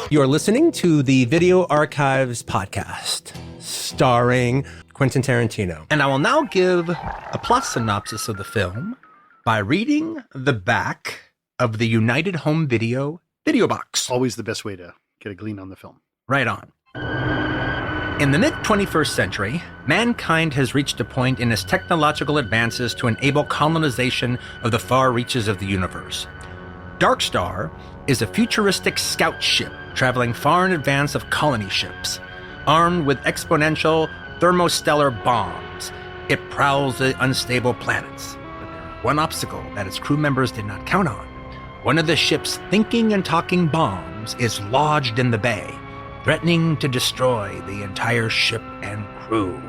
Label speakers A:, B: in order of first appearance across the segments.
A: You're listening to the Video Archives podcast, starring Quentin Tarantino. And I will now give a plot synopsis of the film by reading the back of the United Home Video box.
B: Always the best way to get a glean on the film.
A: Right on. In the mid-21st century, mankind has reached a point in its technological advances to enable colonization of the far reaches of the universe. Dark Star is a futuristic scout ship traveling far in advance of colony ships. Armed with exponential thermostellar bombs, it prowls the unstable planets. But there's one obstacle that its crew members did not count on. One of the ship's thinking and talking bombs is lodged in the bay, threatening to destroy the entire ship and crew!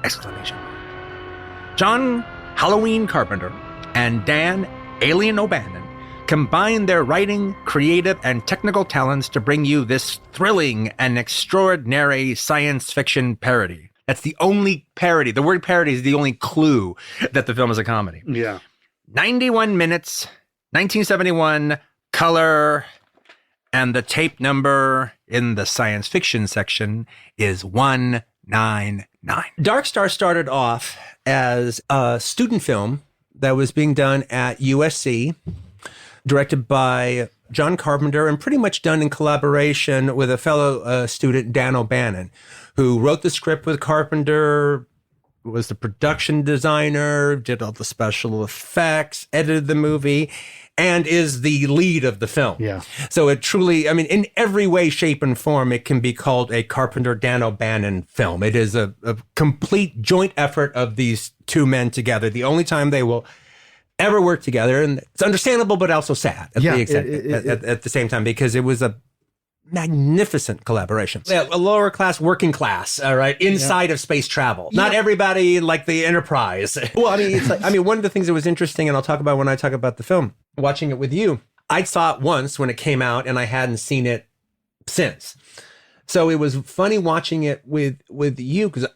A: Exclamation mark. John Halloween Carpenter and Dan Alien O'Bannon combine their writing, creative, and technical talents to bring you this thrilling and extraordinary science fiction parody. That's the only parody. The word parody is the only clue that the film is a comedy.
B: Yeah.
A: 91 minutes, 1971, color, and the tape number in the science fiction section is 199. Dark Star started off as a student film that was being done at USC, directed by John Carpenter and pretty much done in collaboration with a fellow student, Dan O'Bannon, who wrote the script with Carpenter, was the production designer, did all the special effects, edited the movie, and is the lead of the film.
B: Yeah.
A: So it truly, I mean, in every way, shape, and form, it can be called a Carpenter-Dan O'Bannon film. It is a complete joint effort of these two men together. The only time they will ever work together, and it's understandable, but also sad at the same time, because it was a magnificent collaboration. Yeah, a lower class, working class, all right, inside of space travel. Yeah. Not everybody like the Enterprise. Well, I mean, it's like, one of the things that was interesting, and I'll talk about when I talk about the film, watching it with you, I saw it once when it came out, and I hadn't seen it since. So it was funny watching it with you, because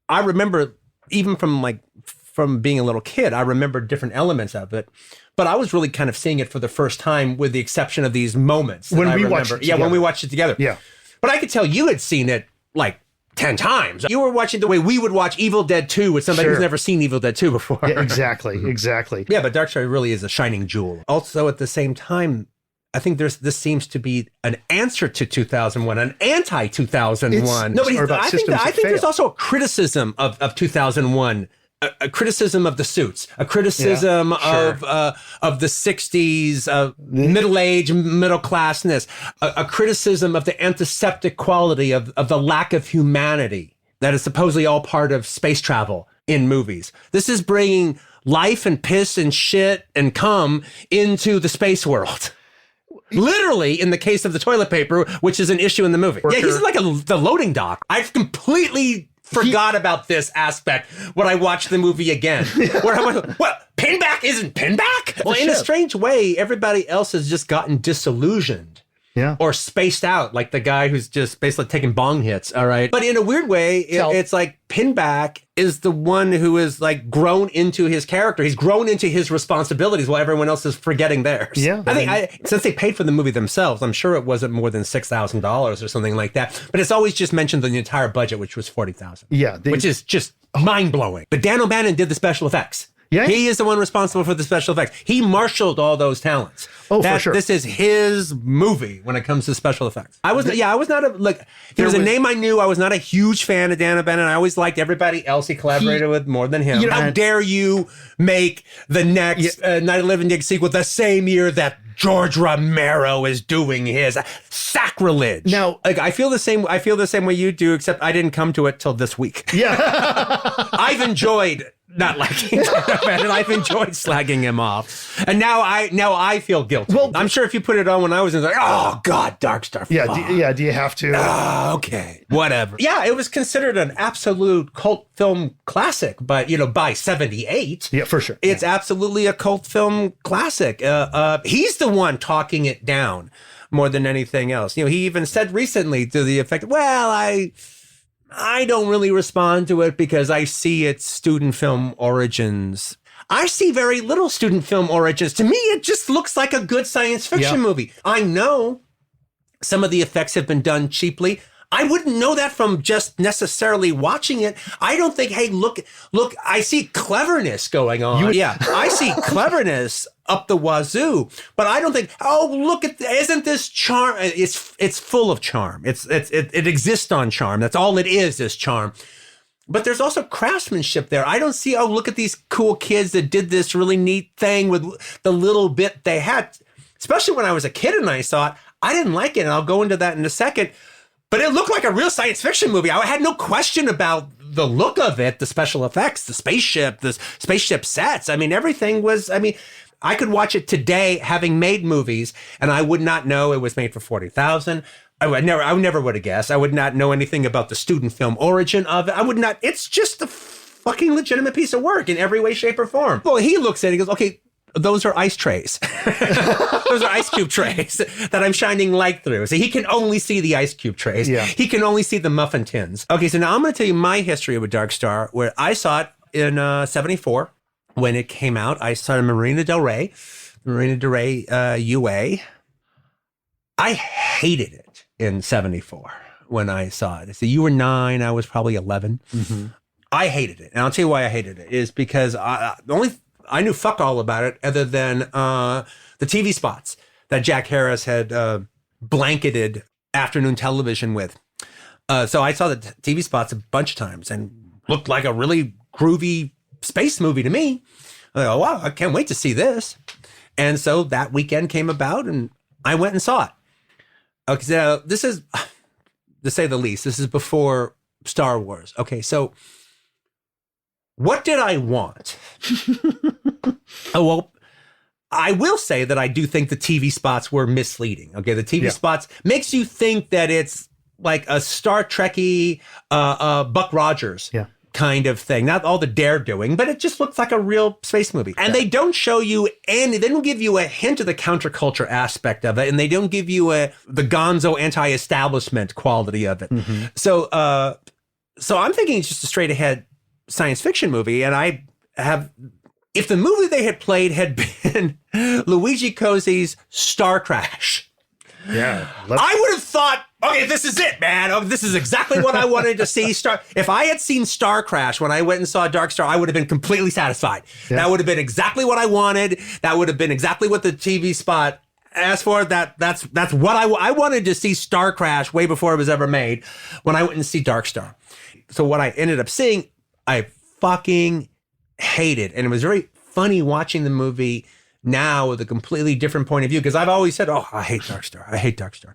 A: I remember, even from being a little kid, I remember different elements of it, but I was really kind of seeing it for the first time, with the exception of these moments
B: when we watched it together.
A: Yeah, when we watched it together.
B: Yeah.
A: But I could tell you had seen it like 10 times. You were watching the way we would watch Evil Dead 2 with somebody who's never seen Evil Dead 2 before.
B: Yeah, exactly.
A: Yeah, but Dark Star really is a shining jewel. Also, at the same time, I think this seems to be an answer to 2001, an anti-2001. I think there's also a criticism of 2001. A criticism of the suits, a criticism of the 60s, middle-age, middle-classness, a criticism of the antiseptic quality of the lack of humanity that is supposedly all part of space travel in movies. This is bringing life and piss and shit and cum into the space world. Literally, in the case of the toilet paper, which is an issue in the movie. Yeah, he's like the loading dock. I've completely forgot about this aspect when I watched the movie again. Where I'm like, what? Pinback isn't Pinback? Well, in a strange way, everybody else has just gotten disillusioned.
B: Yeah.
A: Or spaced out, like the guy who's just basically taking bong hits, all right? But in a weird way, it's like Pinback is the one who is like grown into his character. He's grown into his responsibilities while everyone else is forgetting theirs.
B: Yeah.
A: I think since they paid for the movie themselves, I'm sure it wasn't more than $6,000 or something like that. But it's always just mentioned in the entire budget, which was $40,000.
B: Yeah.
A: Which is just mind-blowing. But Dan O'Bannon did the special effects.
B: Yeah.
A: He is the one responsible for the special effects. He marshaled all those talents.
B: Oh, for sure.
A: This is his movie when it comes to special effects. I was not he was a name I knew. I was not a huge fan of Dan O'Bannon. I always liked everybody else he collaborated with more than him. How dare you make the next Night of the Living Dead sequel the same year that George Romero is doing his sacrilege?
B: Now,
A: like I feel the same way you do, except I didn't come to it till this week.
B: Yeah.
A: I've enjoyed not liking Dan, and I've enjoyed slagging him off. And now I feel guilty. Well, I'm sure if you put it on when I was in, like, oh God, Dark Star.
B: Yeah. Do you have to?
A: Okay. Whatever. Yeah, it was considered an absolute cult film classic, but by 78.
B: Yeah, for sure.
A: It's absolutely a cult film classic. He's the one talking it down more than anything else. He even said recently to the effect, well, I don't really respond to it because I see its student film origins. I see very little student film origins. To me, it just looks like a good science fiction movie. I know Some of the effects have been done cheaply. I wouldn't know that from just necessarily watching it. I don't think, hey, look, I see cleverness going on. I see cleverness up the wazoo, but I don't think, oh, look isn't this charm? It's full of charm. It exists on charm. That's all it is charm. But there's also craftsmanship there. I don't see, oh, look at these cool kids that did this really neat thing with the little bit they had. Especially when I was a kid and I saw it, I didn't like it. And I'll go into that in a second. But it looked like a real science fiction movie. I had no question about the look of it, the special effects, the spaceship sets. I mean, everything was, I could watch it today having made movies and I would not know it was made for $40,000. I never would have guessed. I would not know anything about the student film origin of it. It's just a fucking legitimate piece of work in every way, shape, or form. Well, he looks at it and goes, okay, those are ice trays. Those are ice cube trays that I'm shining light through. So he can only see the ice cube trays. Yeah. He can only see the muffin tins. Okay, so now I'm going to tell you my history with Dark Star, where I saw it in 74 when it came out. I saw it in Marina Del Rey, UA. I hated it in 74 when I saw it. So you were 9, I was probably 11. Mm-hmm. I hated it. And I'll tell you why I hated it is because I knew fuck all about it other than the TV spots that Jack Harris had blanketed afternoon television with. So I saw the TV spots a bunch of times and looked like a really groovy space movie to me. I go, wow, I can't wait to see this. And so that weekend came about and I went and saw it. Okay, so this is, to say the least, this is before Star Wars. Okay, so what did I want? Oh, well, I will say that I do think the TV spots were misleading. Okay, the TV spots makes you think that it's like a Star Trek-y Buck Rogers kind of thing. Not all the dare doing, but it just looks like a real space movie. And they don't show you any, they don't give you a hint of the counterculture aspect of it, and they don't give you the gonzo anti-establishment quality of it. Mm-hmm. So I'm thinking it's just a straight ahead science fiction movie, and I have, if the movie they had played had been Luigi Cozzi's Star Crash, I would have thought, okay, this is it, man. Oh, this is exactly what I wanted to see. If I had seen Star Crash when I went and saw Dark Star, I would have been completely satisfied. Yeah. That would have been exactly what I wanted. That would have been exactly what the TV spot asked for. That's what I wanted to see. Star Crash way before it was ever made when I went and see Dark Star. So what I ended up seeing, I fucking hated. And it was very funny watching the movie now with a completely different point of view, because I've always said, oh, I hate Dark Star. I hate Dark Star.